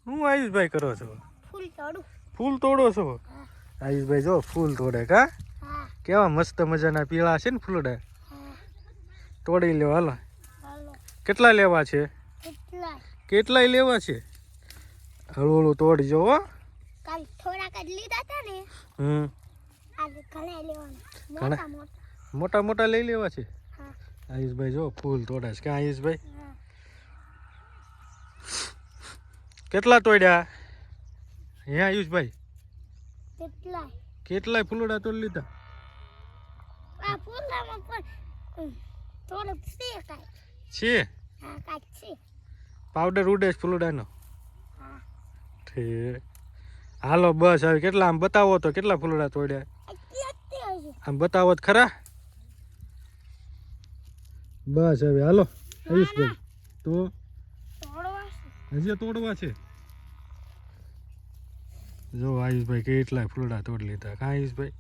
હું આયુષભાઈ કરો છો? ફૂલ તોડું. ફૂલ તોડો છો? આયુષભાઈ જો ફૂલ તોડે કા? હા. કેવા મસ્ત મજાના પીળા છે ને ફૂલડા. હા. તોડી લ્યો હાલો. હાલો. કેટલા લેવા છે? કેટલાય લેવા છે? હળવું હળવું તોડજો હો. કાલ થોડાક જ લીધા હતા ને. આજે ઘણા લેવાના. મોટા મોટા. મોટા મોટા લઈ લેવા છે. હા. આયુષભાઈ જો ફૂલ તોડે છે. ક્યાં આયુષભાઈ? હા. કેટલા તોડ્યા હે આયુષભાઈ? કેટલાય. કેટલાય ફૂલડા તોડી લીધા? આ ફૂલડામાં પણ થોડુંક છે કાંઈ. છે? હા કાંઈક છે. પાવડર ઉડે છે ફૂલડાનો? હા. ઠીક. હાલો બસ હવે કેટલા આમ બતાવો તો કેટલા ફૂલડા તોડ્યા? આમ બતાવો તો ખરા. બસ હવે હાલો આયુષભાઈ. તો હજી તોડવા છે. જો આયુષભાઈ કેટલાય ફૂલડા તોડી લીધા. કા આયુષભાઈ?